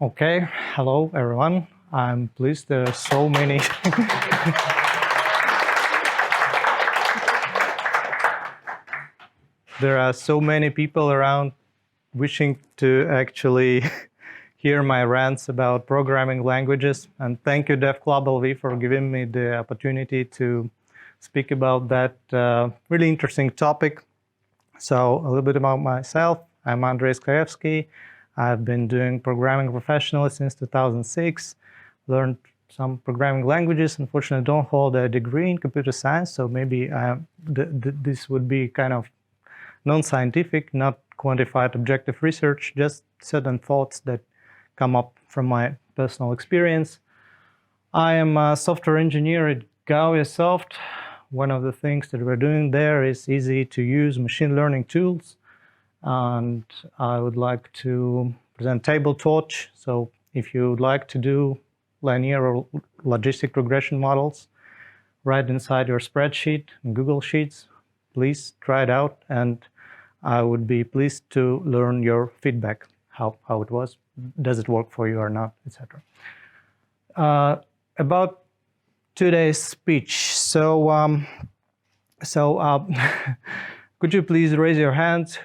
Okay, hello everyone. I'm pleased there are so many there are so many people around wishing to actually hear my rants about programming languages. And thank you, Devclub.lv, for giving me the opportunity to speak about that really interesting topic. So a little bit about myself. I'm Andrejs Skļarevskis. I've been doing programming professionally since 2006. Learned some programming languages. Unfortunately, I don't hold a degree in computer science, so maybe this would be kind of non-scientific, not quantified objective research, just certain thoughts that come up from my personal experience. I am a software engineer at Gaujasoft. One of the things that we're doing there is easy-to-use machine learning tools. And I would like to present table torch. So if you would like to do linear or logistic regression models right inside your spreadsheet in Google Sheets, please try it out. And I would be pleased to learn your feedback, how it was, does it work for you or not, etc. About today's speech. So could you please raise your hands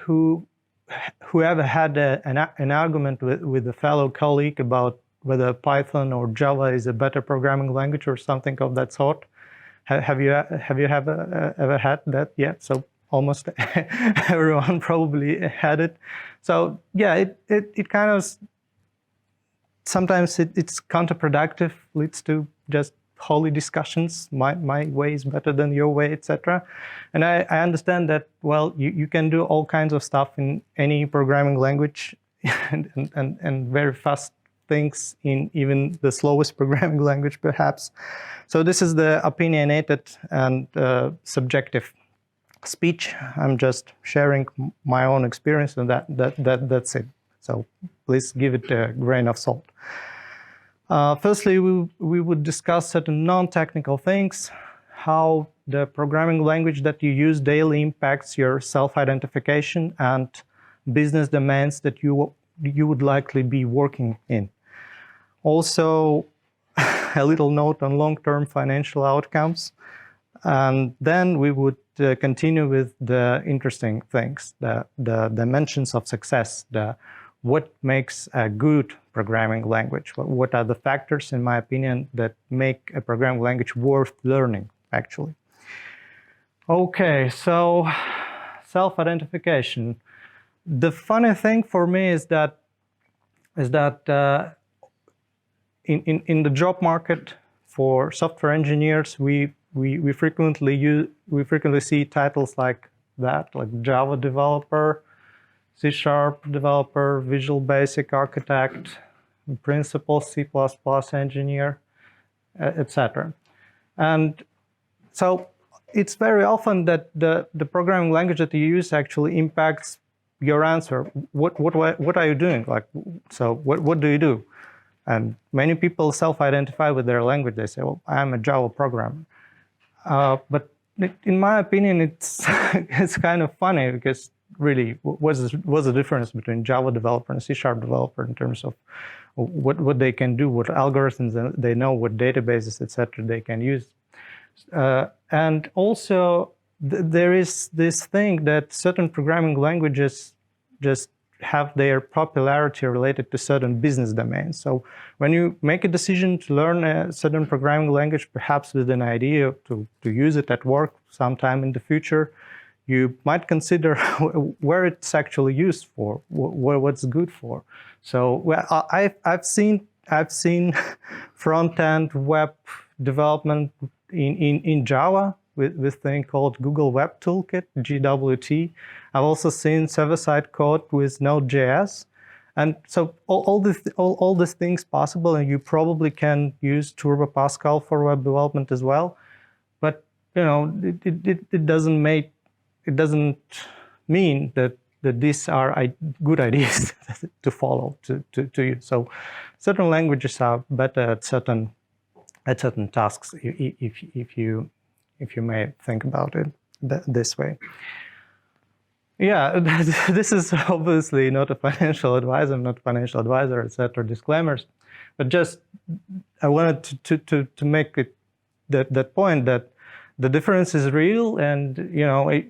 whoever had an argument with a fellow colleague about whether Python or Java is a better programming language or something of that sort? Have you ever had that yet? So almost everyone probably had it. So yeah, it kind of sometimes it's counterproductive, leads to just holy discussions. My way is better than your way, etc. And I understand that, well, you can do all kinds of stuff in any programming language and very fast things in even the slowest programming language, perhaps. So this is the opinionated and subjective speech. I'm just sharing my own experience, and that's it. So please give it a grain of salt. Firstly, we would discuss certain non-technical things, how the programming language that you use daily impacts your self-identification and business domains that you would likely be working in. Also, a little note on long-term financial outcomes. And then we would continue with the interesting things, the dimensions of success, what makes a good programming language, what are the factors, in my opinion, that make a programming language worth learning, actually. Okay, so self-identification. The funny thing for me is that in the job market for software engineers, we frequently see titles like that, like Java developer, C# developer, Visual Basic architect, principal C++ engineer, etc. And so it's very often that the programming language that you use actually impacts your answer. What are you doing? Like, so what do you do? And many people self-identify with their language. They say, well, I'm a Java programmer. But in my opinion, it's it's kind of funny, because really, what's the difference between Java developer and C# developer in terms of what they can do, what algorithms they know, what databases, etc. they can use. And also, there is this thing that certain programming languages just have their popularity related to certain business domains. So when you make a decision to learn a certain programming language, perhaps with an idea to use it at work sometime in the future, you might consider where it's actually used for, what's good for. So well, I've seen front-end web development in Java with a thing called Google Web Toolkit, GWT. I've also seen server-side code with Node.js. And so all these things possible, and you probably can use Turbo Pascal for web development as well. But you know, it doesn't mean that these are good ideas to follow to use. So certain languages are better at certain tasks, if you may think about it this way. Yeah, this is obviously not a financial advisor. I'm not a financial advisor, etc. Disclaimers, but just I wanted to make it that point that the difference is real, and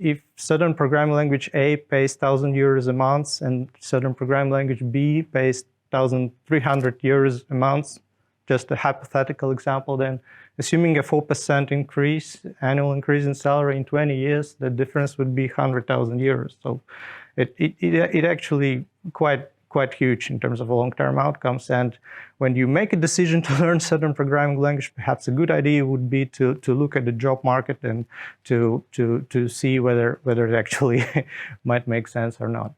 if certain programming language A pays 1,000 euros a month and certain programming language B pays 1,300 euros a month, just a hypothetical example, then assuming a 4% increase, annual increase in salary in 20 years, the difference would be 100,000 euros. So it actually quite huge in terms of long-term outcomes. And when you make a decision to learn certain programming language, perhaps a good idea would be to look at the job market and to see whether it actually might make sense or not.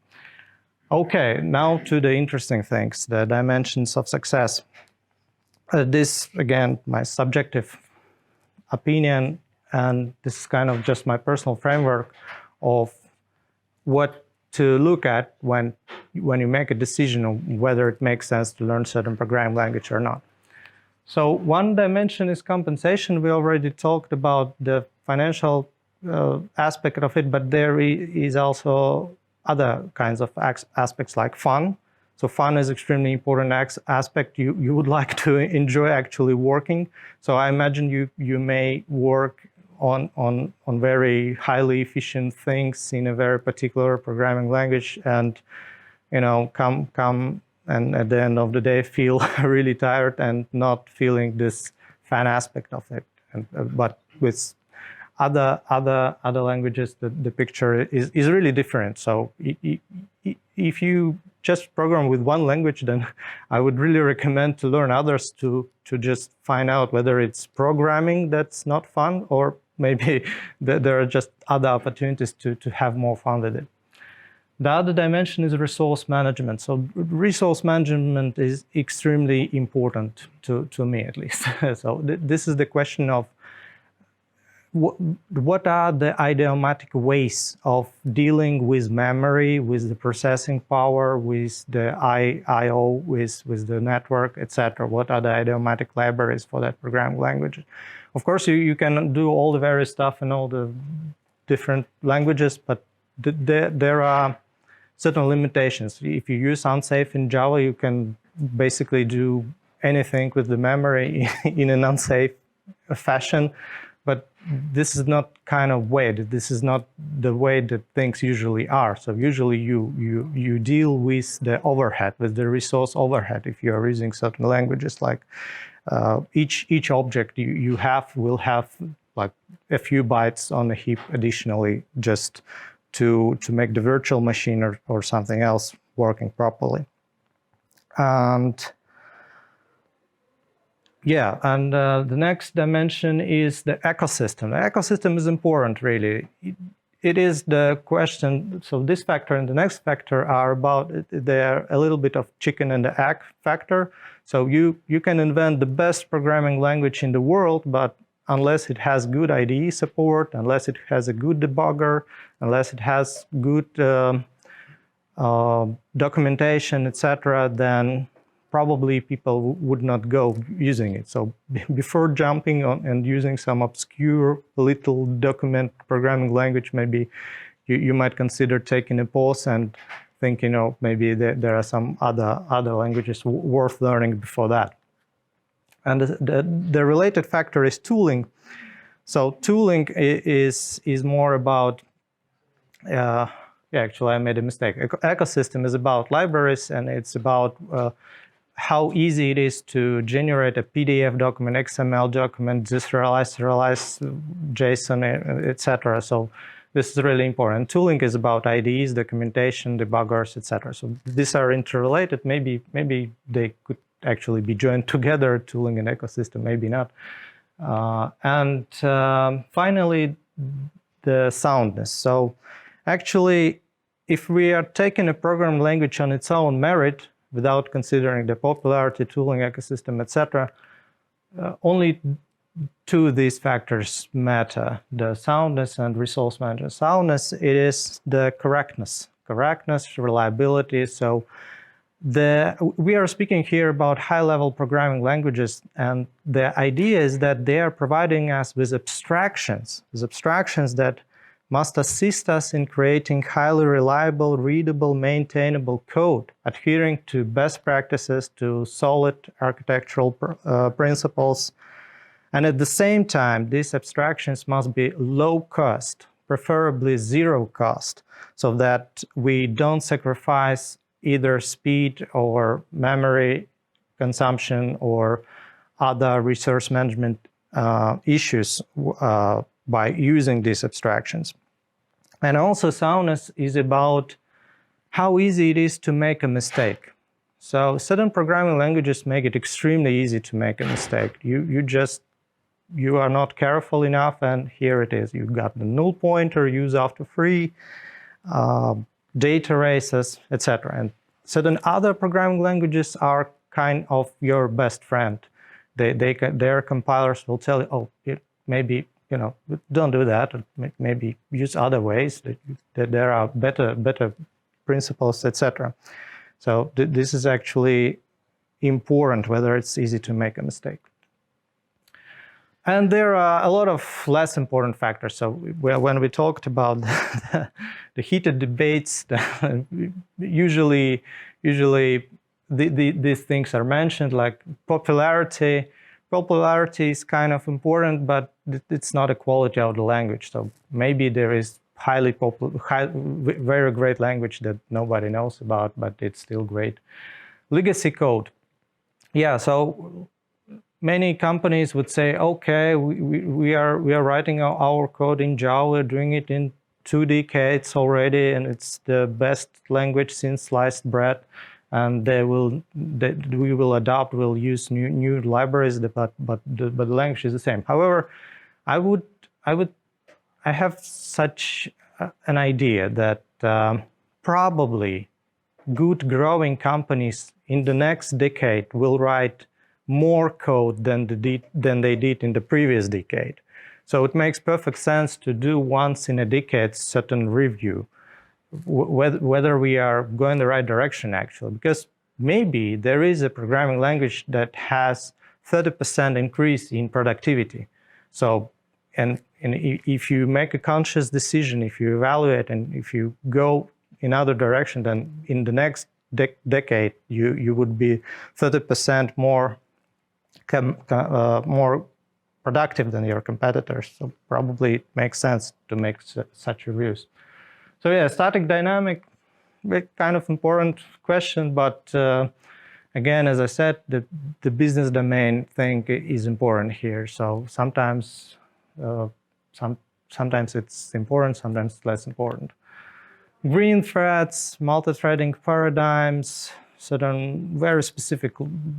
Okay, now to the interesting things, the dimensions of success. This, again, my subjective opinion, and this is kind of just my personal framework of what to look at when you make a decision on whether it makes sense to learn certain programming language or not. So one dimension is compensation. We already talked about the financial aspect of it, but there is also other kinds of aspects like fun. So fun is extremely important aspect. You would like to enjoy actually working. So I imagine you may work on very highly efficient things in a very particular programming language, and come and at the end of the day feel really tired and not feeling this fun aspect of it. But with other languages, the picture is really different. So if you just program with one language, then I would really recommend to learn others to just find out whether it's programming that's not fun, or maybe there are just other opportunities to have more fun with it. The other dimension is resource management. So resource management is extremely important to me, at least. So this is the question of what are the idiomatic ways of dealing with memory, with the processing power, with the I/O, with the network, etc. What are the idiomatic libraries for that programming language? Of course, you can do all the various stuff in all the different languages, but there are certain limitations. If you use unsafe in Java, you can basically do anything with the memory in an unsafe fashion. But this is not kind of way. This is not the way that things usually are. So usually you deal with the overhead, with the resource overhead. If you are using certain languages, like each object you have will have like a few bytes on the heap additionally, just to make the virtual machine or something else working properly. And yeah, and the next dimension is the ecosystem. The ecosystem is important, really. It is the question, so this factor and the next factor are about, they're a little bit of chicken and the egg factor. So you can invent the best programming language in the world, but unless it has good IDE support, unless it has a good debugger, unless it has good documentation, etc., then probably people would not go using it. So before jumping on and using some obscure little document programming language, maybe you might consider taking a pause and think, maybe there are some other languages worth learning before that. And the related factor is tooling. So tooling is more about, actually I made a mistake. Ecosystem is about libraries, and it's about how easy it is to generate a PDF document, XML document, serialize, JSON, etc. So this is really important. Tooling is about IDEs, documentation, debuggers, etc. So these are interrelated. Maybe they could actually be joined together, tooling and ecosystem, maybe not. And finally, the soundness. So actually, if we are taking a programming language on its own merit, without considering the popularity, tooling, ecosystem, etc., only two of these factors matter: the soundness and resource management. Soundness, it is the correctness, reliability. So we are speaking here about high-level programming languages, and the idea is that they are providing us with abstractions that must assist us in creating highly reliable, readable, maintainable code, adhering to best practices, to solid architectural principles. And at the same time, these abstractions must be low cost, preferably zero cost, so that we don't sacrifice either speed or memory consumption or other resource management issues by using these abstractions. And also soundness is about how easy it is to make a mistake. So certain programming languages make it extremely easy to make a mistake. You are not careful enough, and here it is. You've got the null pointer, use after free, data races, etc. And certain other programming languages are kind of your best friend. Their compilers will tell you, oh, maybe, don't do that. Maybe use other ways. That there are better principles, etc. So this is actually important, whether it's easy to make a mistake. And there are a lot of less important factors. So when we talked about the heated debates, usually these things are mentioned, like popularity. Popularity is kind of important, but it's not a quality of the language. So maybe there is very great language that nobody knows about, but it's still great. Legacy code. Yeah, so many companies would say, okay, we are writing our code in Java, doing it in 2 decades already, and it's the best language since sliced bread. And we'll use new libraries, but the language is the same. However, I have such an idea that probably good growing companies in the next decade will write more code than they did in the previous decade. So it makes perfect sense to do once in a decade certain review, whether we are going the right direction actually, because maybe there is a programming language that has 30% increase in productivity. So, and if you make a conscious decision, if you evaluate and if you go in other direction, then in the next decade you would be 30% more productive than your competitors. So probably it makes sense to make such reviews. So yeah, static dynamic, kind of important question, but again, as I said, the business domain thing is important here. So sometimes it's important, sometimes less important. Green threads, multi-threading paradigms, certain very specific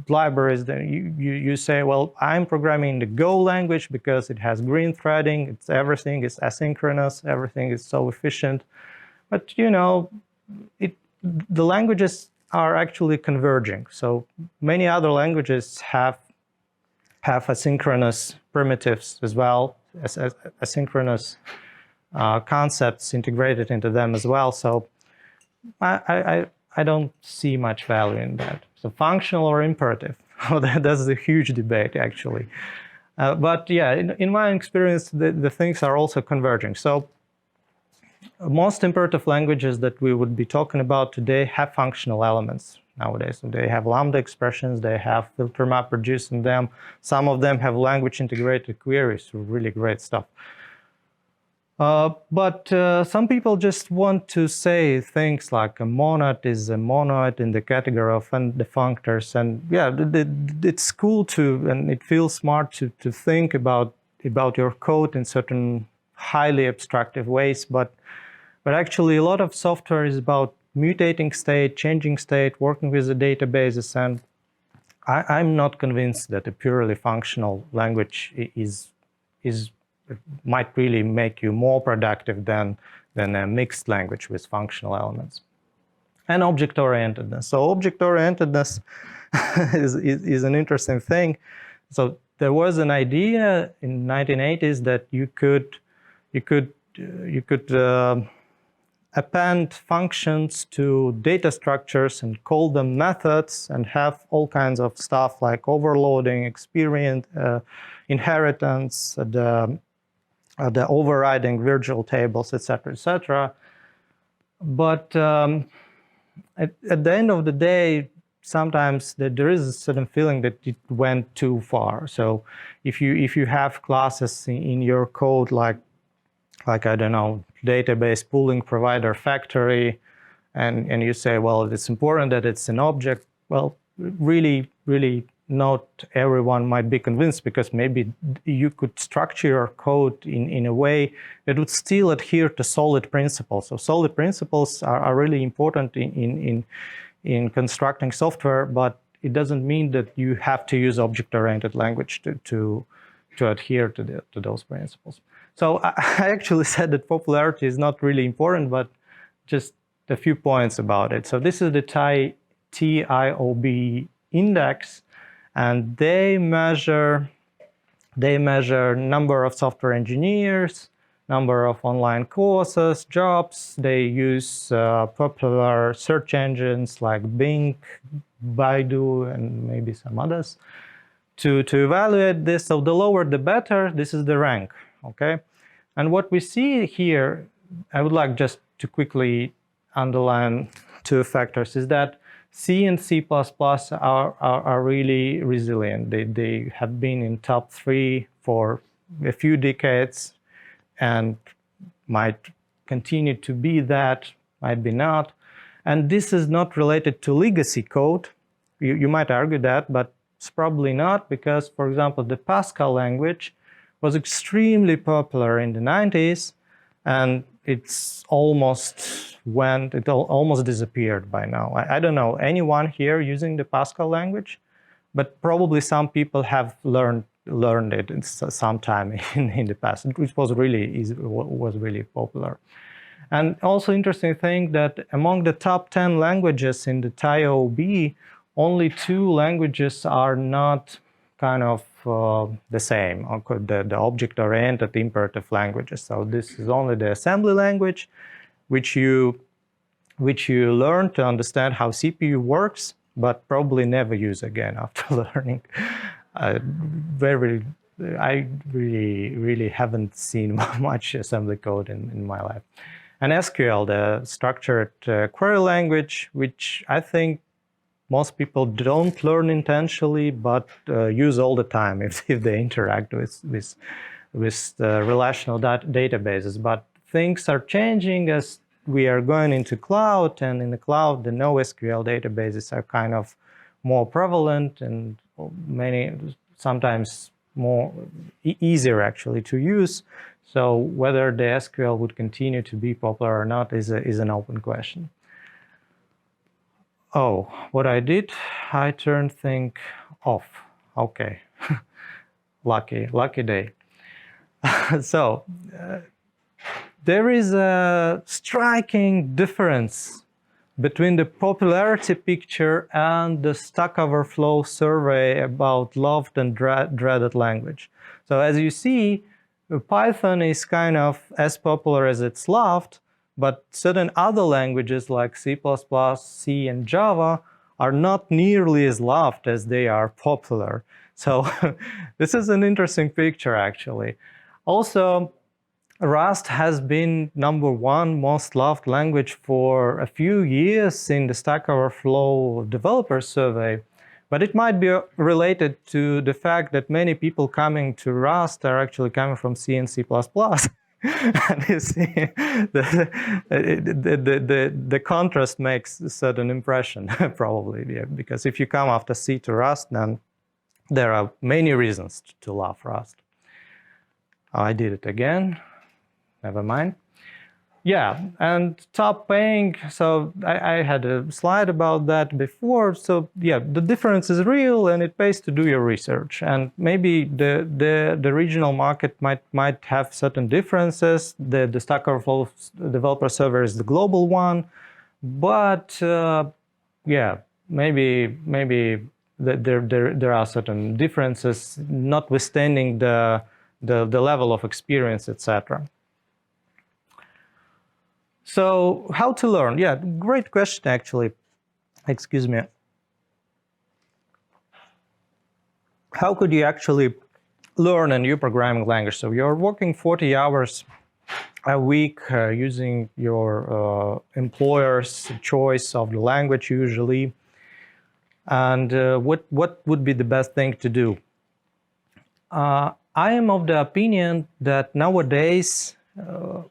libraries that you say, well, I'm programming the Go language because it has green threading, everything is asynchronous, everything is so efficient. But the languages are actually converging. So many other languages have asynchronous primitives as well, as asynchronous concepts integrated into them as well. So I don't see much value in that. So functional or imperative, that's a huge debate actually. But yeah, in my experience, the things are also converging. So most imperative languages that we would be talking about today have functional elements nowadays. So they have lambda expressions, they have filter map reduced in them. Some of them have language integrated queries, so really great stuff. But some people just want to say things like a monad is a monoid in the category of defunctors. And yeah, it's cool to, and it feels smart to think about your code in certain highly abstractive ways, but actually a lot of software is about mutating state, changing state, working with the databases, and I'm not convinced that a purely functional language might really make you more productive than a mixed language with functional elements. And object-orientedness. So object-orientedness is an interesting thing. So there was an idea in the 1980s that you could append functions to data structures and call them methods and have all kinds of stuff like overloading, experience, inheritance, the overriding virtual tables, etc., etc. But at the end of the day, sometimes there is a certain feeling that it went too far. So if you have classes in your code like I don't know, database pooling provider factory, and you say, well, it's important that it's an object. Well, really not everyone might be convinced, because maybe you could structure your code in a way that would still adhere to solid principles. So solid principles are really important in constructing software, but it doesn't mean that you have to use object-oriented language to adhere to those principles. So I actually said that popularity is not really important, but just a few points about it. So this is the TIOB index, and they measure number of software engineers, number of online courses, jobs. They use popular search engines like Bing, Baidu, and maybe some others to evaluate this. So the lower the better. This is the rank. Okay, and what we see here, I would like just to quickly underline two factors, is that C and C++ are really resilient. They have been in top 3 for a few decades and might continue to be that, might be not. And this is not related to legacy code. You might argue that, but it's probably not, because, for example, the Pascal language was extremely popular in the 90s, and it's almost disappeared by now. I don't know anyone here using the Pascal language, but probably some people have learned it sometime in the past, which was really popular. And also interesting thing that among the top 10 languages in the TIOB, only 2 languages are not kind of the same, the object-oriented imperative languages. So this is only the assembly language, which you learn to understand how CPU works, but probably never use again after learning. I really haven't seen much assembly code in my life. And SQL, the structured query language, which I think most people don't learn intentionally, but use all the time if they interact with relational databases. But things are changing as we are going into cloud, and in the cloud, the NoSQL databases are kind of more prevalent and sometimes more easier actually to use. So whether the SQL would continue to be popular or not is an open question. Oh, what I did, I turned thing off. Okay, lucky day. So there is a striking difference between the popularity picture and the Stack Overflow survey about loved and dreaded language. So as you see, Python is kind of as popular as it's loved, but certain other languages like C++, C, and Java are not nearly as loved as they are popular. So this is an interesting picture, actually. Also, Rust has been #1 most loved language for a few years in the Stack Overflow developer survey, but it might be related to the fact that many people coming to Rust are actually coming from C and C++. And you see, the contrast makes a certain impression, probably, yeah, because if you come after C to Rust, then there are many reasons to love Rust. I did it again. Never mind. Yeah, and top paying, so I had a slide about that before. So yeah, the difference is real, and it pays to do your research. And maybe the regional market might have certain differences. The Stack Overflow developer server is the global one, but yeah, maybe there are certain differences, notwithstanding the level of experience, etc. So how to learn? Yeah, great question, actually. Excuse me. How could you actually learn a new programming language. So you're working 40 hours a week using your employer's choice of the language usually. And what would be the best thing to do? I am of the opinion that nowadays the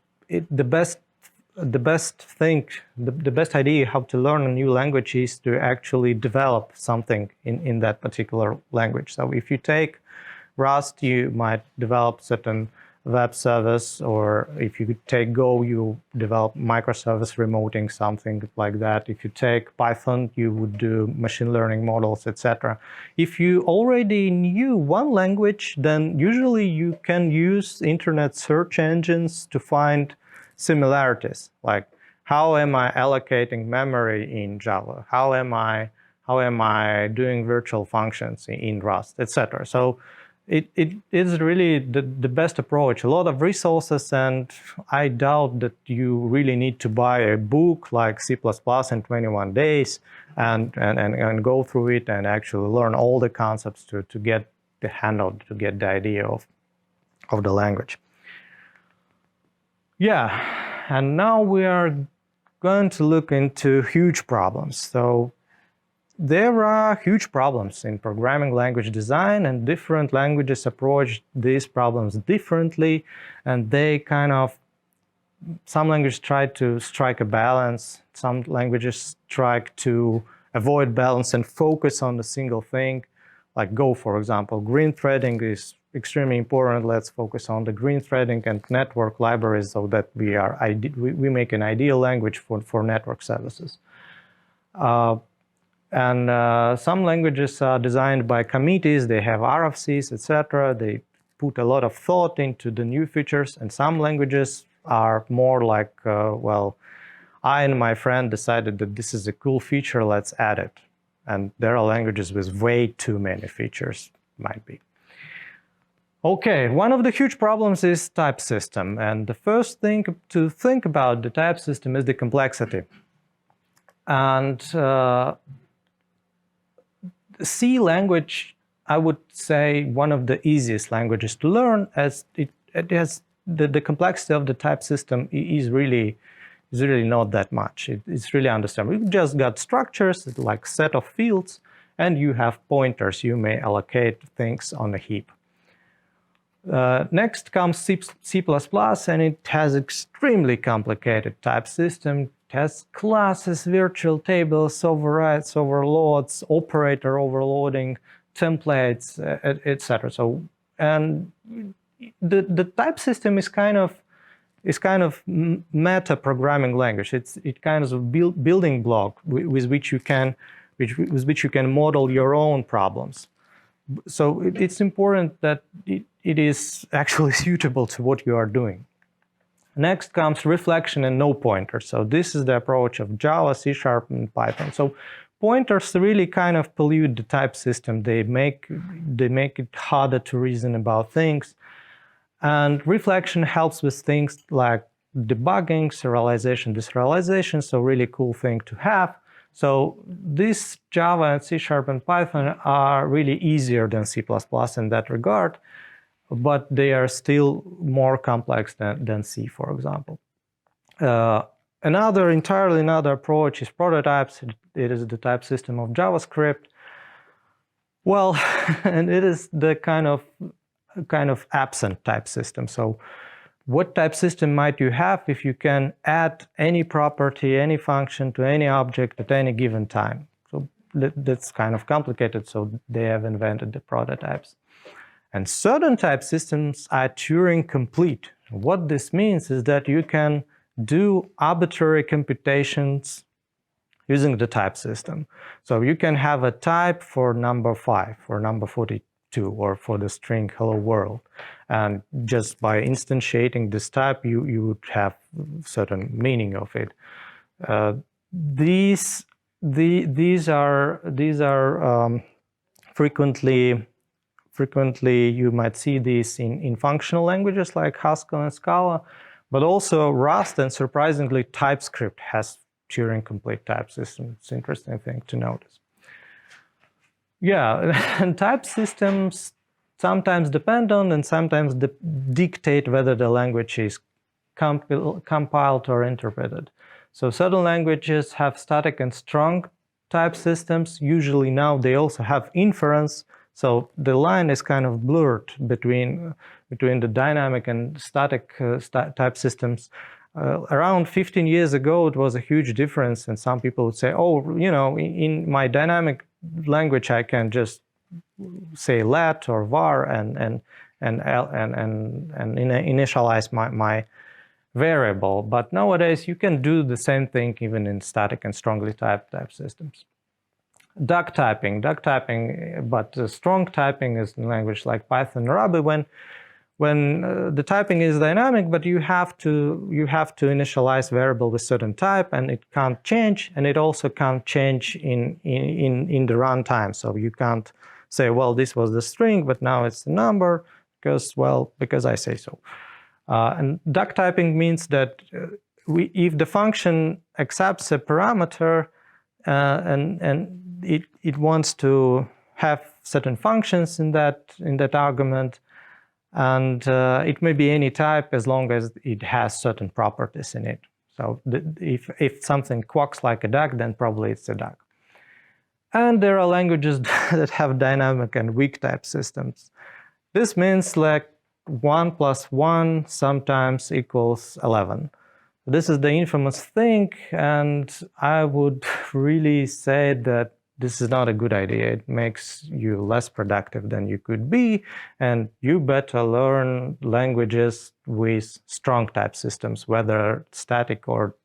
best idea how to learn a new language is to actually develop something in that particular language. So if you take Rust, you might develop certain web service, or if you take Go, you develop microservice remoting, something like that. If you take Python, you would do machine learning models, etc. If you already knew one language, then usually you can use internet search engines to find similarities, like how am I allocating memory in Java? How am I doing virtual functions in Rust, etc. So it is really the best approach. A lot of resources, and I doubt that you really need to buy a book like C++ in 21 days and go through it and actually learn all the concepts to get the handle, to get the idea of the language. Yeah, and now we are going to look into huge problems. So there are huge problems in programming language design, and different languages approach these problems differently, and they some languages try to strike a balance, some languages try to avoid balance and focus on a single thing, like Go, for example. Green threading is extremely important. Let's focus on the green threading and network libraries so that we make an ideal language for network services. And some languages are designed by committees, they have RFCs, etc. They put a lot of thought into the new features, and some languages are more like, well, I and my friend decided that this is a cool feature, let's add it. And there are languages with way too many features, might be. Okay, one of the huge problems is type system, and the first thing to think about the type system is the complexity. And C language, I would say, one of the easiest languages to learn, as it has the complexity of the type system is really not that much. It's really understandable. You've just got structures like set of fields, and you have pointers. You may allocate things on a heap. Next comes C++, and it has extremely complicated type system. It has classes, virtual tables, overrides, overloads, operator overloading, templates, etc. So, and the type system is kind of meta programming language. It's kind of a building block with which you can model your own problems. So it's important that it is actually suitable to what you are doing. Next comes reflection and no pointer. So this is the approach of Java, C#, and Python. So pointers really kind of pollute the type system. They make it harder to reason about things. And reflection helps with things like debugging, serialization, deserialization. So really cool thing to have. So this Java and C# and Python are really easier than C++ in that regard, but they are still more complex than C, for example. Entirely another approach is prototypes. It is the type system of JavaScript. Well, and it is the kind of absent type system. So what type system might you have if you can add any property, any function to any object at any given time? So that's kind of complicated, so they have invented the prototypes. And certain type systems are Turing complete. What this means is that you can do arbitrary computations using the type system. So you can have a type for number 5, for number 42, or for the string hello world. And just by instantiating this type, you would have certain meaning of it. These are frequently you might see these in functional languages like Haskell and Scala, but also Rust and surprisingly TypeScript has Turing complete type system. It's an interesting thing to notice. Yeah, and type systems sometimes depend on and sometimes dictate whether the language is compiled or interpreted. So certain languages have static and strong type systems. Usually now they also have inference. So the line is kind of blurred between the dynamic and static type systems. Around 15 years ago, it was a huge difference, and some people would say, "Oh, in my dynamic language, I can just say let or var and initialize my variable." But nowadays, you can do the same thing even in static and strongly typed type systems. Duck typing, but strong typing is in language like Python or Ruby when the typing is dynamic, but you have to initialize variable with certain type, and it can't change, and it also can't change in the runtime. So you can't say, well, this was the string, but now it's the number because I say so. And duck typing means that if the function accepts a parameter and it wants to have certain functions in that argument, and it may be any type as long as it has certain properties in it. So if something quacks like a duck, then probably it's a duck. And there are languages that have dynamic and weak type systems. This means like 1 + 1 sometimes equals 11. This is the infamous thing, and I would really say that this is not a good idea. It makes you less productive than you could be, and you better learn languages with strong type systems, whether static or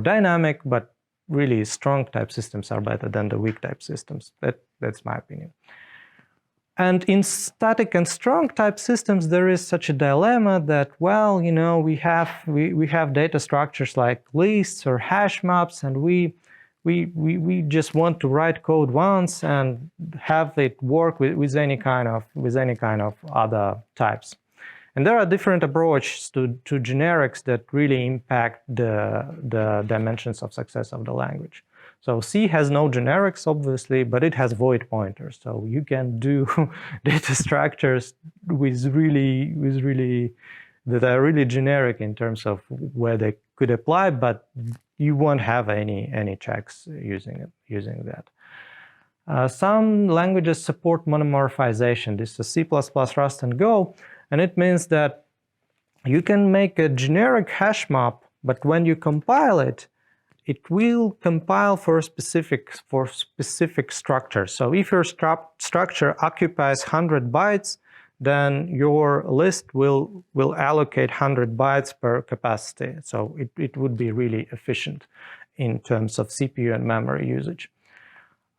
dynamic, but really strong type systems are better than the weak type systems. That's my opinion. And in static and strong type systems, there is such a dilemma that, well, we have data structures like lists or hash maps, and we just want to write code once and have it work with any kind of other types. And there are different approaches to generics that really impact the dimensions of success of the language. So C has no generics, obviously, but it has void pointers. So you can do data structures that are really generic in terms of where they could apply, but you won't have any checks using that. Some languages support monomorphization. This is C++, Rust, and Go, and it means that you can make a generic hash map, but when you compile it, it will compile for specific structures. So if your structure occupies 100 bytes, then your list will allocate 100 bytes per capacity. So it would be really efficient in terms of CPU and memory usage.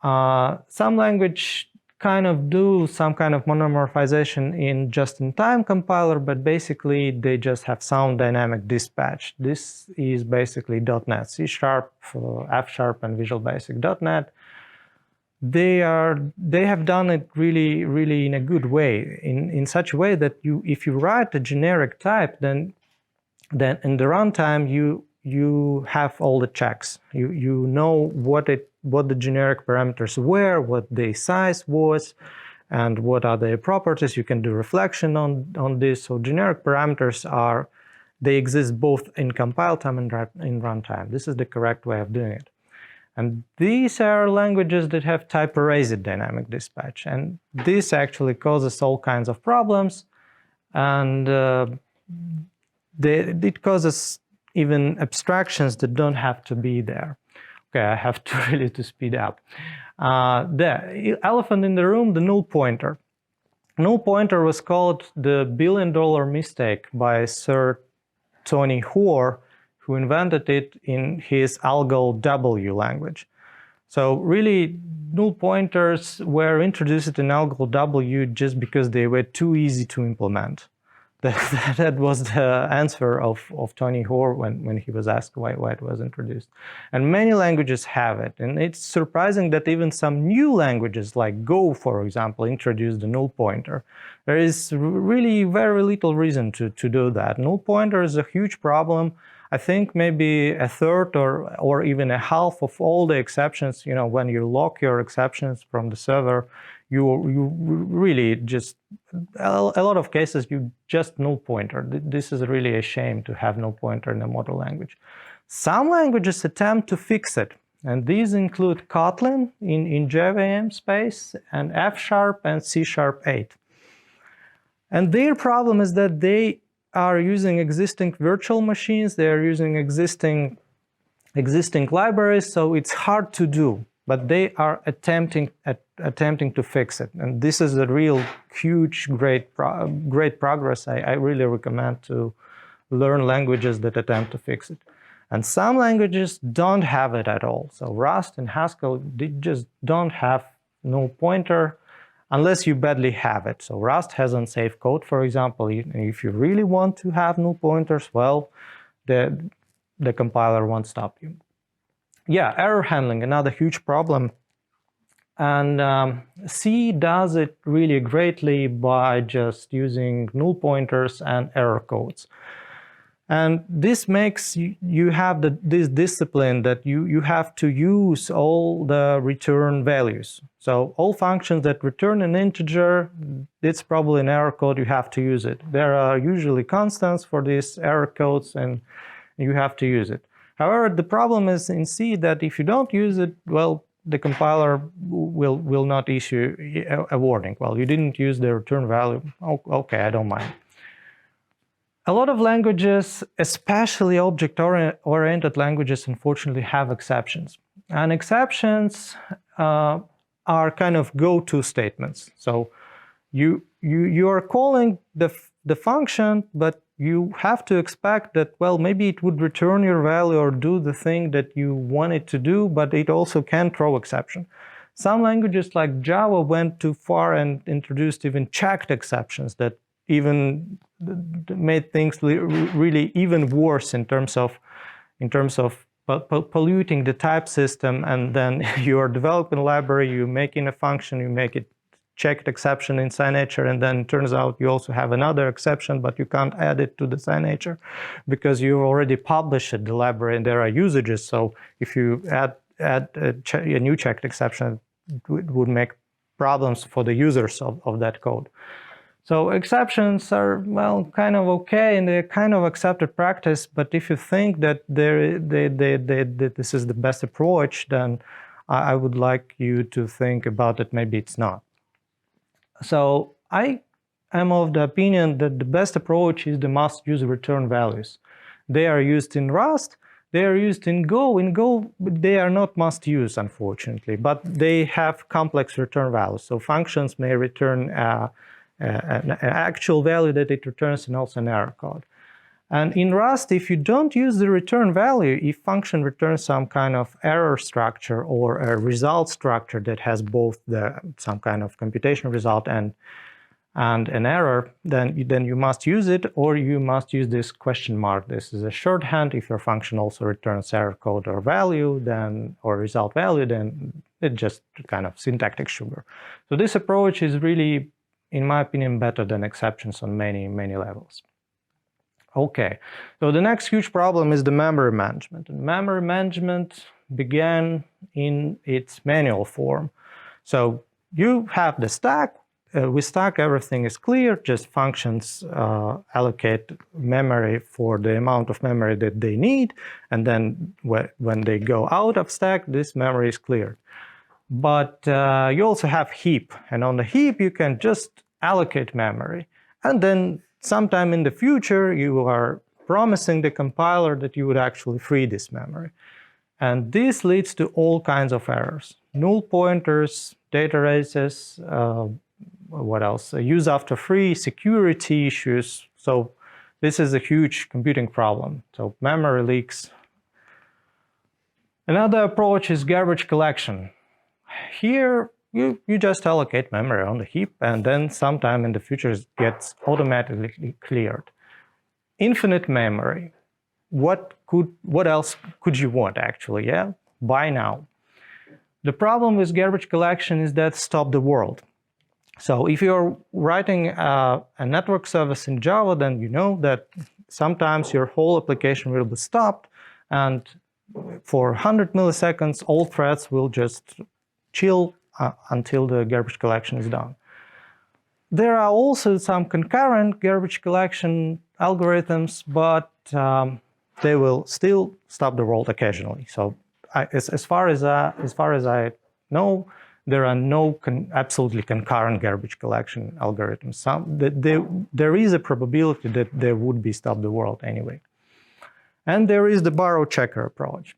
Some language kind of do some kind of monomorphization in just-in-time compiler, but basically they just have sound dynamic dispatch. This is basically .NET, C#, F#, and Visual Basic .NET. They have done it really in a good way, in such a way that if you write a generic type, then in the runtime you have all the checks. You know what the generic parameters were, what the size was, and what are their properties. You can do reflection on this. So generic parameters they exist both in compile time and in runtime. This is the correct way of doing it. And these are languages that have type-erased dynamic dispatch, and this actually causes all kinds of problems, and it causes even abstractions that don't have to be there. Okay, I have to really speed up. The elephant in the room, the null pointer. Null pointer was called the billion-dollar mistake by Sir Tony Hoare, who invented it in his Algol-W language. So really, null pointers were introduced in Algol-W just because they were too easy to implement. That was the answer of Tony Hoare when he was asked why it was introduced. And many languages have it. And it's surprising that even some new languages like Go, for example, introduced the null pointer. There is really very little reason to do that. Null pointer is a huge problem. I think maybe a third or even a half of all the exceptions, when you lock your exceptions from the server, you really just, a lot of cases, you just null pointer. This is really a shame to have null pointer in a model language. Some languages attempt to fix it, and these include Kotlin in JVM space, and F# and C#8. And their problem is that they are using existing virtual machines, they are using existing libraries, so it's hard to do, but they are attempting to fix it. And this is a real huge, great progress. I really recommend to learn languages that attempt to fix it. And some languages don't have it at all. So Rust and Haskell, they just don't have null pointer unless you badly have it. So Rust has unsafe code, for example. If you really want to have null pointers, well, the compiler won't stop you. Yeah, error handling, another huge problem. And C does it really greatly by just using null pointers and error codes. And this makes you have this discipline that you have to use all the return values. So all functions that return an integer, it's probably an error code, you have to use it. There are usually constants for these error codes, and you have to use it. However, the problem is in C that if you don't use it, well, the compiler will not issue a warning. Well, you didn't use the return value. Oh, okay, I don't mind. A lot of languages, especially object-oriented languages, unfortunately have exceptions. And exceptions are kind of go-to statements. So you are calling the function, but you have to expect that, well, maybe it would return your value or do the thing that you want it to do, but it also can throw exception. Some languages like Java went too far and introduced even checked exceptions that even made things really even worse in terms of polluting the type system. And then you are developing a library, you making a function, you make it checked exception in signature, and then it turns out you also have another exception, but you can't add it to the signature because you already published the library and there are usages. So if you add a new checked exception, it would make problems for the users of that code. So exceptions are, well, kind of okay, and they're kind of accepted practice, but if you think that this is the best approach, then I would like you to think about it, maybe it's not. So I am of the opinion that the best approach is the must-use return values. They are used in Rust, they are used in Go. In Go, they are not must-use, unfortunately, but they have complex return values. So functions may return an actual value that it returns and also an error code. And in Rust, if you don't use the return value, if function returns some kind of error structure or a result structure that has both some kind of computation result and an error, then you must use it, or you must use this question mark. This is a shorthand. If your function also returns error code or value, or result value, then it's just kind of syntactic sugar. So this approach is really, in my opinion, better than exceptions on many, many levels. Okay, so the next huge problem is the memory management. And memory management began in its manual form. So you have the stack. With stack, everything is clear. Just functions allocate memory for the amount of memory that they need. And then when they go out of stack, this memory is cleared. But you also have heap. And on the heap, you can just allocate memory. And then sometime in the future, you are promising the compiler that you would actually free this memory. And this leads to all kinds of errors. Null pointers, data races, what else? Use after free, security issues. So this is a huge computing problem. So memory leaks. Another approach is garbage collection. Here, you just allocate memory on the heap, and then sometime in the future it gets automatically cleared. Infinite memory. What else could you want, actually? Yeah, buy now. The problem with garbage collection is that stop the world. So if you're writing a network service in Java, then you know that sometimes your whole application will be stopped, and for 100 milliseconds, all threads will just chill until the garbage collection is done. There are also some concurrent garbage collection algorithms, but they will still stop the world occasionally. So as far as I know, there are no absolutely concurrent garbage collection algorithms. There is a probability that there would be stop the world anyway. And there is the borrow checker approach.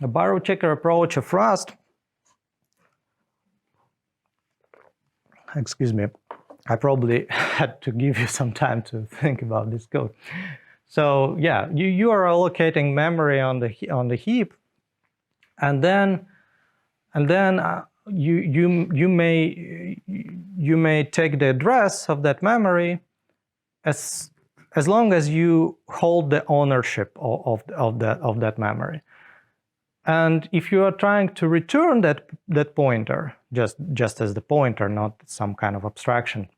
A borrow checker approach of Rust, excuse me, I probably had to give you some time to think about this code. So yeah, you are allocating memory on the heap, and then you may take the address of that memory as long as you hold the ownership of that memory. And if you are trying to return that pointer, just as the pointer, not some kind of abstraction,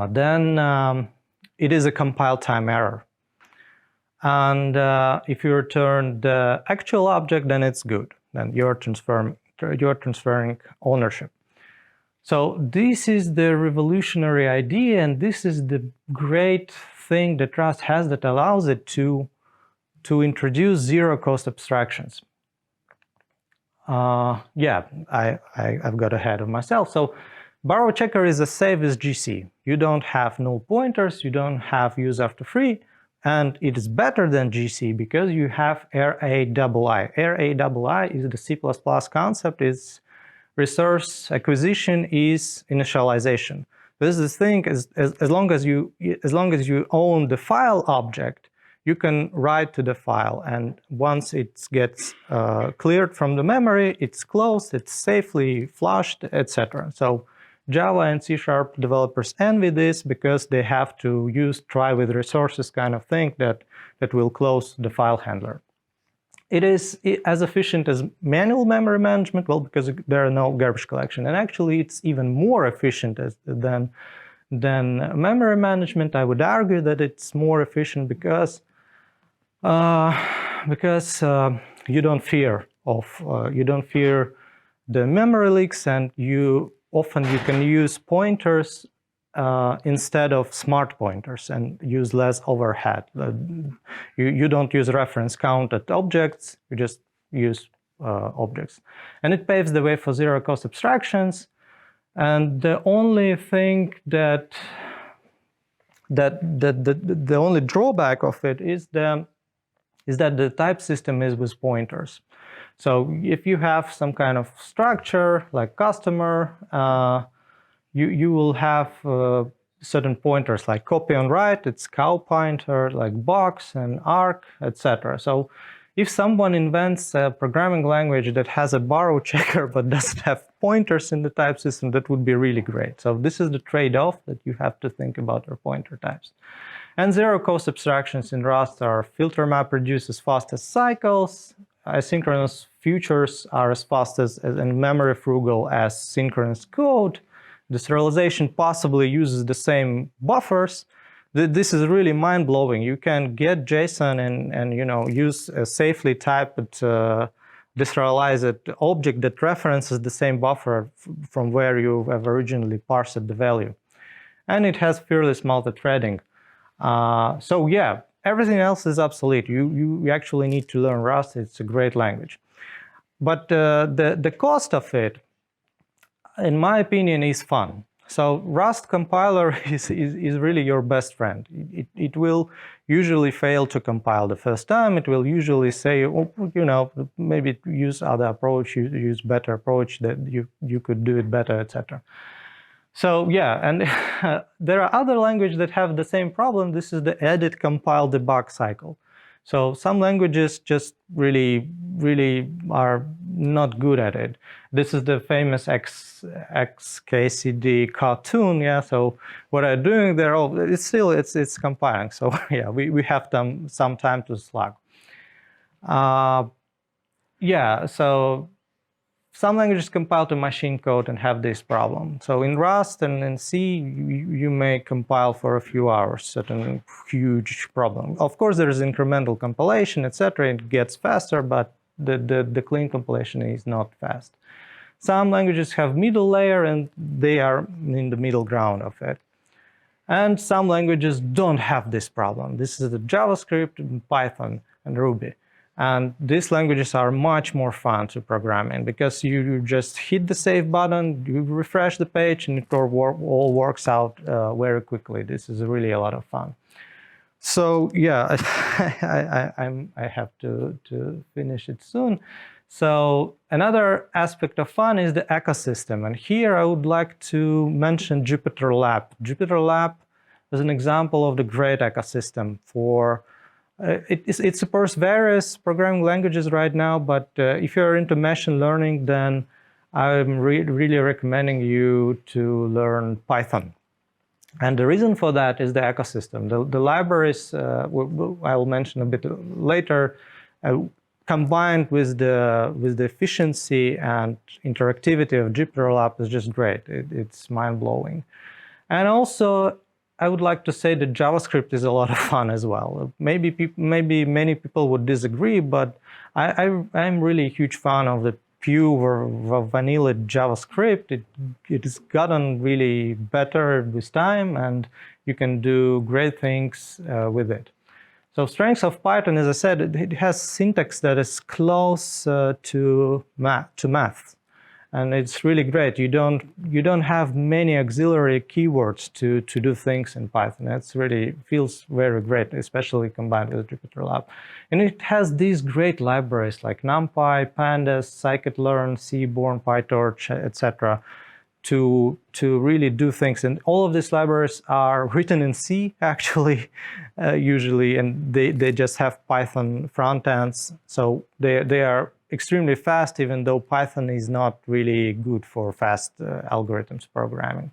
then it is a compile time error. And if you return the actual object, then it's good. Then you're transferring ownership. So this is the revolutionary idea, and this is the great thing that Rust has that allows it to introduce zero-cost abstractions. Yeah, I've got ahead of myself. So borrow checker is the same as GC. You don't have null pointers, you don't have use after free, and it is better than GC because you have RAII. RAII is the C++ concept. Is resource acquisition is initialization. This is the thing, as long as you own the file object, you can write to the file, and once it gets cleared from the memory, it's closed, it's safely flushed, etc. So Java and C# developers envy this because they have to use try with resources kind of thing that will close the file handler. It is as efficient as manual memory management, well, because there are no garbage collection, and actually it's even more efficient than memory management. I would argue that it's more efficient because you don't fear the memory leaks, and you can use pointers instead of smart pointers and use less overhead. You don't use reference counted objects, you just use objects. And it paves the way for zero-cost abstractions. And the only thing the only drawback of it is that the type system is with pointers. So if you have some kind of structure like customer, you will have certain pointers like copy on write, it's cow pointer, like box and arc, etc. So if someone invents a programming language that has a borrow checker but doesn't have pointers in the type system, that would be really great. So this is the trade-off that you have to think about your pointer types. And zero-cost abstractions in Rust are filter map reduces fast as cycles, asynchronous futures are as fast as and memory frugal as synchronous code. The serialization possibly uses the same buffers. This is really mind-blowing. You can get JSON and use a safely typed deserialized object that references the same buffer from where you have originally parsed the value. And it has fearless multi-threading. So yeah, everything else is obsolete. You actually need to learn Rust. It's a great language. But the cost of it, in my opinion, is fun. So Rust compiler is really your best friend. It will usually fail to compile the first time. It will usually say, oh, maybe use other approach, use better approach, that you could do it better, etc. So yeah, and there are other languages that have the same problem. This is the edit, compile, debug cycle. So some languages just really are not good at it. This is the famous XKCD cartoon. Yeah. So what I'm doing there, it's compiling. So yeah, we have some time to slog. Yeah. So some languages compile to machine code and have this problem. So in Rust and in C, you may compile for a few hours, certain huge problem. Of course, there is incremental compilation, etc. It gets faster, but the clean compilation is not fast. Some languages have middle layer, and they are in the middle ground of it. And some languages don't have this problem. This is the JavaScript, Python, and Ruby. And these languages are much more fun to program in because you just hit the save button, you refresh the page, and it all works out very quickly. This is really a lot of fun. So yeah, I have to finish it soon. So another aspect of fun is the ecosystem. And here I would like to mention Jupyter Lab. Jupyter Lab is an example of the great ecosystem for it supports various programming languages right now, but if you're into machine learning, then I'm really recommending you to learn Python. And the reason for that is the ecosystem. The libraries, I'll mention a bit later, combined with the efficiency and interactivity of Jupyter Lab is just great. It's mind-blowing. And also, I would like to say that JavaScript is a lot of fun as well. Maybe many people would disagree, but I'm really a huge fan of the pure vanilla JavaScript. It has gotten really better with time, and you can do great things with it. So strengths of Python, as I said, it has syntax that is close to math. And it's really great. You don't have many auxiliary keywords to do things in Python. It's really feels very great, especially combined with Jupyter Lab. And it has these great libraries like NumPy, Pandas, scikit-learn, Seaborn, PyTorch, etc. to really do things. And all of these libraries are written in C, actually, usually, and they just have Python front ends. So they are extremely fast, even though Python is not really good for fast algorithms programming.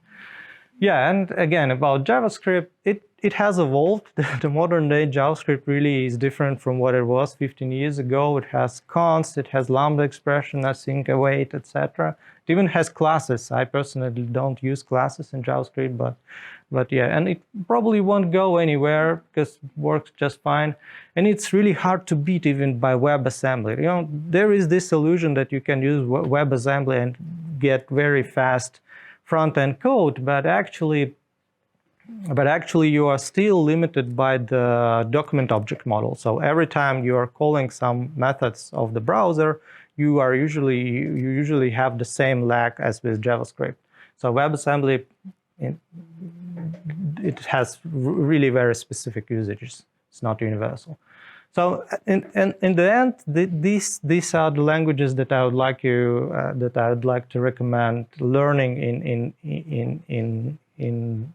Yeah, and again, about JavaScript, it has evolved. The modern day JavaScript really is different from what it was 15 years ago. It has const, it has lambda expression, async, await, etc. It even has classes. I personally don't use classes in JavaScript, but yeah, and it probably won't go anywhere because it works just fine. And it's really hard to beat even by WebAssembly. You know, there is this illusion that you can use WebAssembly and get very fast front-end code, but actually you are still limited by the document object model. So every time you are calling some methods of the browser, you usually have the same lag as with JavaScript. So WebAssembly, it has really very specific usages. It's not universal. So in the end, these are the languages that I would like to recommend learning in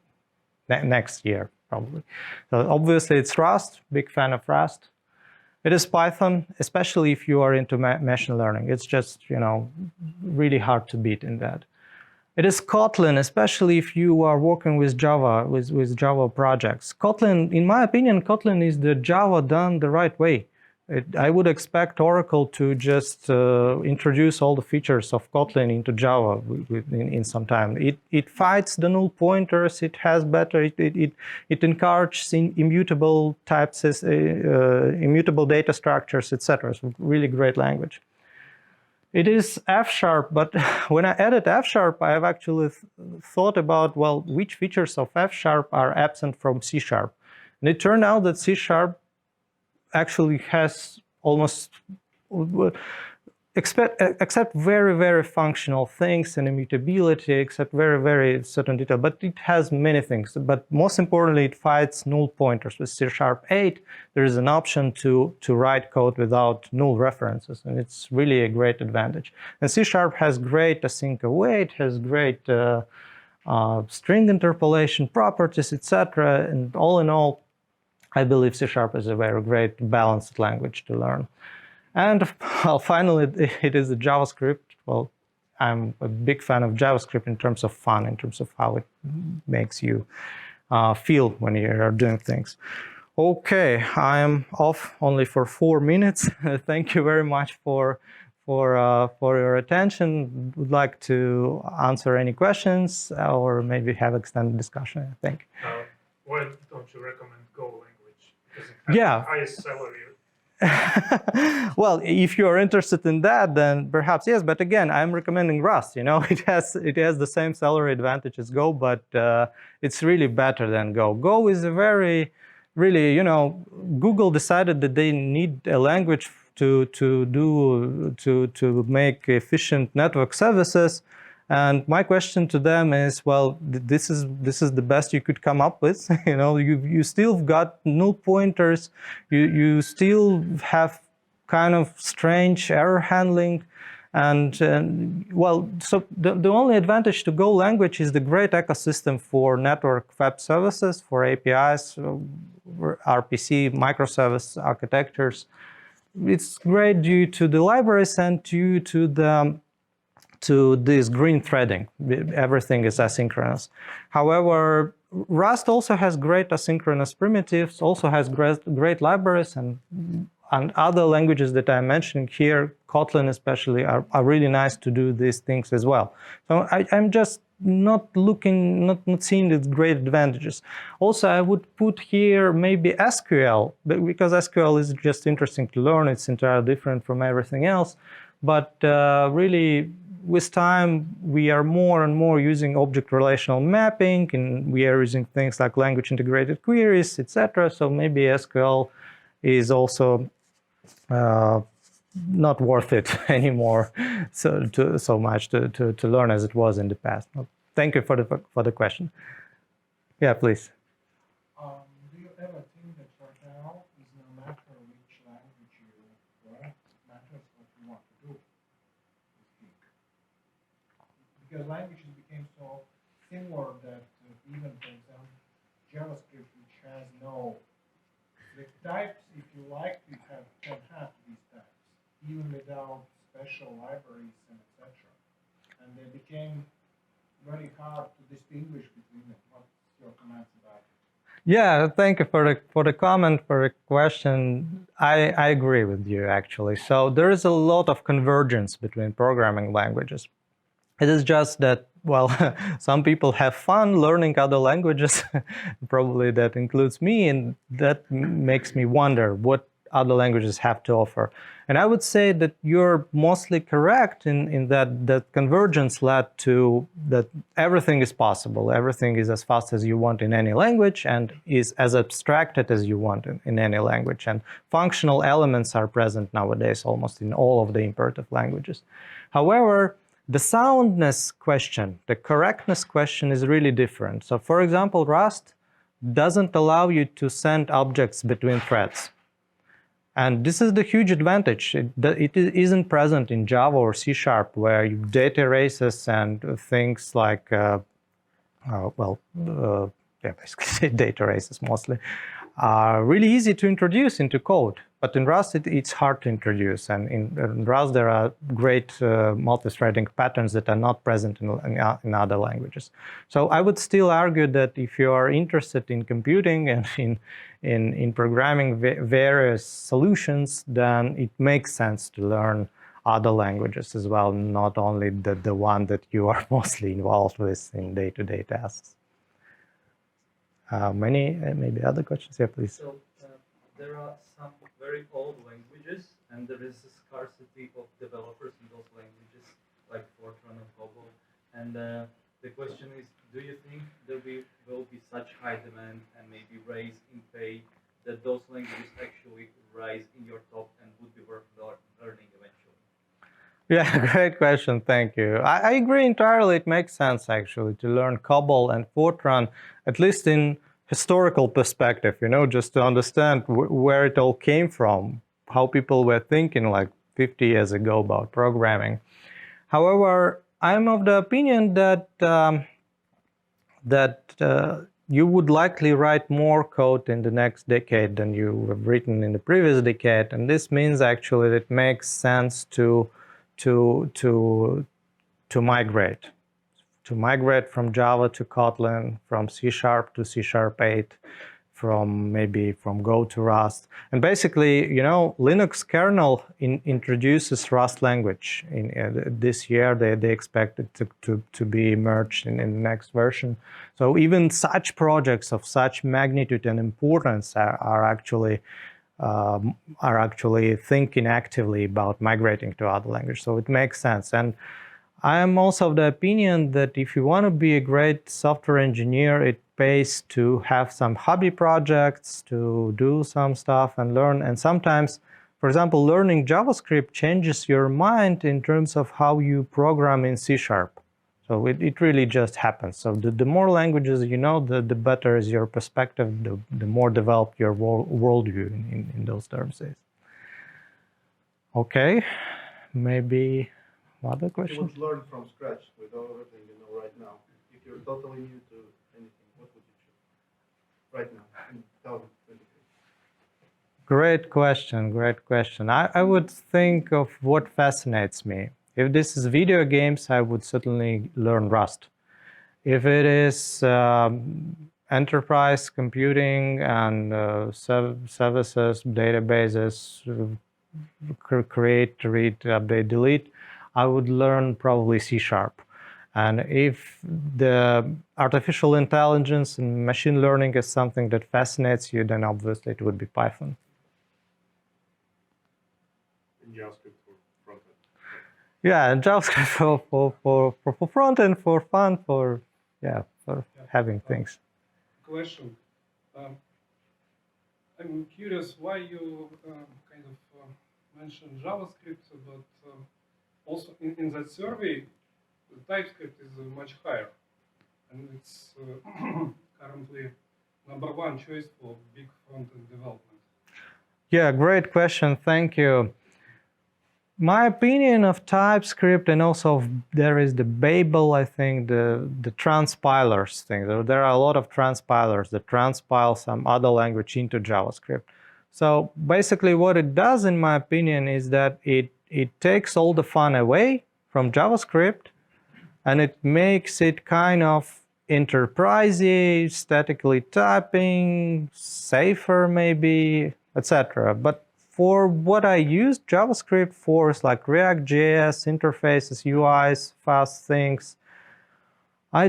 next year probably. So obviously it's Rust. Big fan of Rust. It is Python, especially if you are into machine learning. It's just really hard to beat in that. It is Kotlin, especially if you are working with Java, with Java projects. Kotlin, in my opinion, Kotlin is the Java done the right way. I would expect Oracle to just introduce all the features of Kotlin into Java in some time. It fights the null pointers. It has better. It encourages immutable types, immutable data structures, etc. It's a really great language. It is F#, but when I added F#, I have actually thought about, well, which features of F# are absent from C#. And it turned out that C# actually has almost, except very, very functional things and immutability, except very, very certain detail, but it has many things. But most importantly, it fights null pointers. With C#8, there is an option to write code without null references, and it's really a great advantage. And C# has great async await, has great string interpolation properties, etc. And all in all, I believe C# is a very great balanced language to learn. And well, finally, it is a JavaScript. Well, I'm a big fan of JavaScript in terms of fun, in terms of how it makes you feel when you are doing things. Okay, I am off only for 4 minutes. Thank you very much for your attention. Would like to answer any questions or maybe have extended discussion, I think. Why don't you recommend Go language? Because it has the highest salary. Well, if you're interested in that, then perhaps yes. But again, I'm recommending Rust. You know, it has the same salary advantage as Go, but it's really better than Go. Go is a really, you know, Google decided that they need a language to make efficient network services. And my question to them is, well, this is the best you could come up with. You know, you still got null pointers, you still have kind of strange error handling, and well, so the only advantage to Go language is the great ecosystem for network web services, for APIs, RPC, microservice architectures. It's great due to the libraries and due to this green threading. Everything is asynchronous. However, Rust also has great asynchronous primitives, also has great libraries, and other languages that I'm mentioning here, Kotlin especially, are really nice to do these things as well. So I'm just not seeing the great advantages. Also, I would put here maybe SQL, because SQL is just interesting to learn. It's entirely different from everything else. But really, with time, we are more and more using object relational mapping, and we are using things like language integrated queries, etc. So maybe SQL is also not worth it anymore so much to learn as it was in the past. Thank you for the question. Yeah, please. Do you ever think that for now is no matter which language you learn, it matters what you want to do? Because languages became so similar that even, for example, JavaScript, which has no the types, if you like, you can have these types, even without special libraries and etc. And they became very hard to distinguish between them. What's your comments about it? Yeah, thank you for the comment, for the question. I agree with you, actually. So there is a lot of convergence between programming languages. It is just that, well, some people have fun learning other languages. Probably that includes me, and that makes me wonder what other languages have to offer. And I would say that you're mostly correct in that convergence led to that everything is possible. Everything is as fast as you want in any language and is as abstracted as you want in any language. And functional elements are present nowadays almost in all of the imperative languages. However, the soundness question, the correctness question is really different. So for example, Rust doesn't allow you to send objects between threads. And this is the huge advantage. It isn't present in Java or C#, where data erases and things like, basically data erases mostly, are really easy to introduce into code. But in Rust, it's hard to introduce. And in Rust, there are great multi-threading patterns that are not present in other languages. So I would still argue that if you are interested in computing and in programming various solutions, then it makes sense to learn other languages as well, not only the one that you are mostly involved with in day-to-day tasks. Maybe other questions? Yeah, please. So there are some very old languages, and there is a scarcity of developers in those languages, like Fortran and Cobol. And the question is, do you think there will be such high demand and maybe raise in pay that those languages actually rise in your top and would be worth learning eventually? Yeah, great question. Thank you. I agree entirely. It makes sense, actually, to learn Cobol and Fortran, at least in historical perspective, you know, just to understand where it all came from, how people were thinking like 50 years ago about programming. However, I'm of the opinion that you would likely write more code in the next decade than you have written in the previous decade, and this means actually that it makes sense to migrate from Java to Kotlin, from C# to C#8, from Go to Rust. And basically, you know, Linux kernel introduces Rust language. This year, they expect it to be merged in the next version. So even such projects of such magnitude and importance are actually are actually thinking actively about migrating to other languages. So it makes sense. And I am also of the opinion that if you want to be a great software engineer, it pays to have some hobby projects, to do some stuff and learn. And sometimes, for example, learning JavaScript changes your mind in terms of how you program in C#. So it really just happens. So the more languages you know, the better is your perspective, the more developed your worldview in those terms is. Okay, maybe other If you questions? would learn from scratch with everything you know right now, if you're totally new to anything, what would you choose right now in 2023? Great question, great question. I would think of what fascinates me. If this is video games, I would certainly learn Rust. If it is enterprise computing and services, databases, create, read, update, delete, I would learn probably C#. And if the artificial intelligence and machine learning is something that fascinates you, then obviously it would be Python. In JavaScript for front-end. Yeah, and JavaScript for front end, for fun, for having things. Question. I'm curious why you kind of mentioned JavaScript, but also in that survey, the TypeScript is much higher, and it's currently #1 choice for big front-end development. Yeah, great question. Thank you. My opinion of TypeScript, and also there is the Babel, I think, the transpilers thing. There are a lot of transpilers that transpile some other language into JavaScript. So basically what it does, in my opinion, is that it takes all the fun away from JavaScript, and it makes it kind of enterprisey, statically typing, safer maybe, etc. But for what I use JavaScript for is like React.js, interfaces, UIs, fast things. I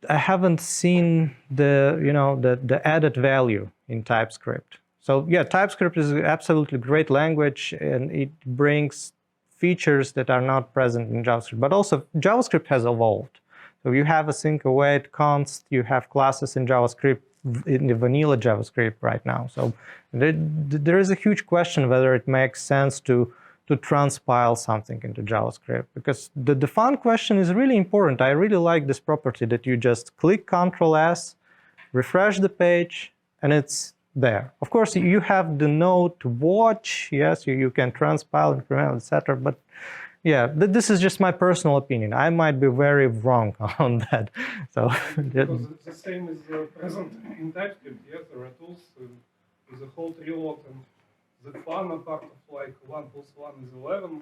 haven't seen the added value in TypeScript. So yeah, TypeScript is an absolutely great language, and it brings features that are not present in JavaScript. But also JavaScript has evolved. So you have async await, const, you have classes in JavaScript, in the vanilla JavaScript right now. So there is a huge question whether it makes sense to transpile something into JavaScript, because the fun question is really important. I really like this property that you just click Ctrl+S, refresh the page, and it's there. Of course, you have the node to watch. Yes, you can transpile, increment, etc. But yeah, this is just my personal opinion. I might be very wrong on that. So because the same is present in TypeScript. Yes, there are tools with a whole tree lot, and the fun part of like 1 + 1 is 11.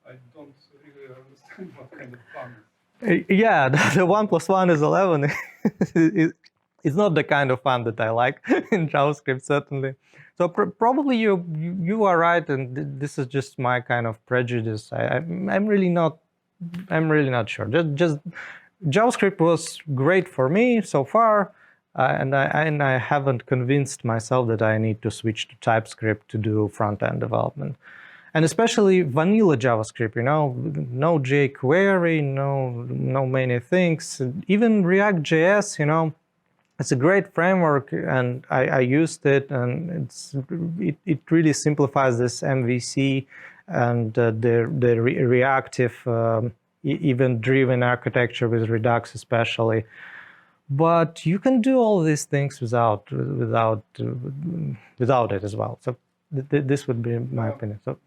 I don't really understand what kind of fun. Yeah, the 1 + 1 is 11. It's not the kind of fun that I like in JavaScript, certainly. So probably you are right, and this is just my kind of prejudice. I'm really not sure. Just JavaScript was great for me so far, and I haven't convinced myself that I need to switch to TypeScript to do front-end development. And especially vanilla JavaScript, no jQuery, no many things. Even React.js, it's a great framework, and I used it, and it really simplifies this MVC and the reactive event-driven architecture with Redux especially. But you can do all these things without it as well. So this would be my opinion. So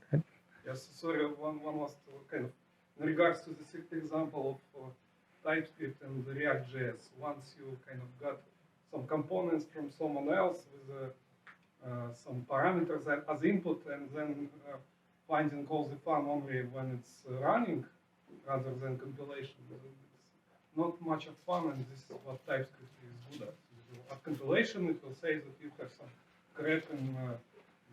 yes, sorry, one last kind of in regards to this example of TypeScript and React.js. Once you kind of got some components from someone else with some parameters as input, and then finding all the fun only when it's running rather than compilation. It's not much of fun, and this is what TypeScript is good at. At compilation, it will say that you have some correct and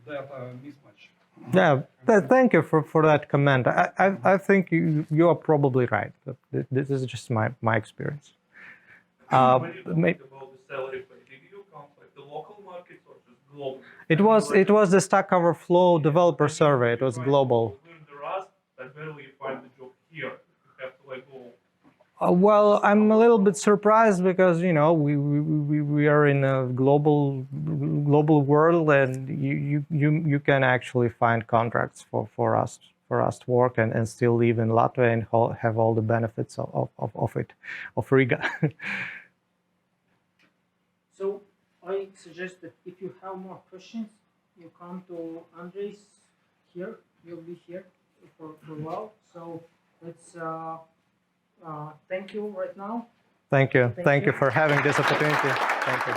data mismatch. yeah, thank you for that comment. I think you are probably right. This is just my experience. When you talk about the salary pay, did you count like the local markets or just global. It was the Stack Overflow developer survey. It was global. You learn the Rust, but barely you find the job here. You have to like go. Well, I'm a little bit surprised because we are in a global world, and you can actually find contracts for us to work and still live in Latvia and have all the benefits of it, of Riga. So I suggest that if you have more questions, you come to Andrejs here. You'll be here for a while. So let's thank you right now. Thank you for having this opportunity. Thank you.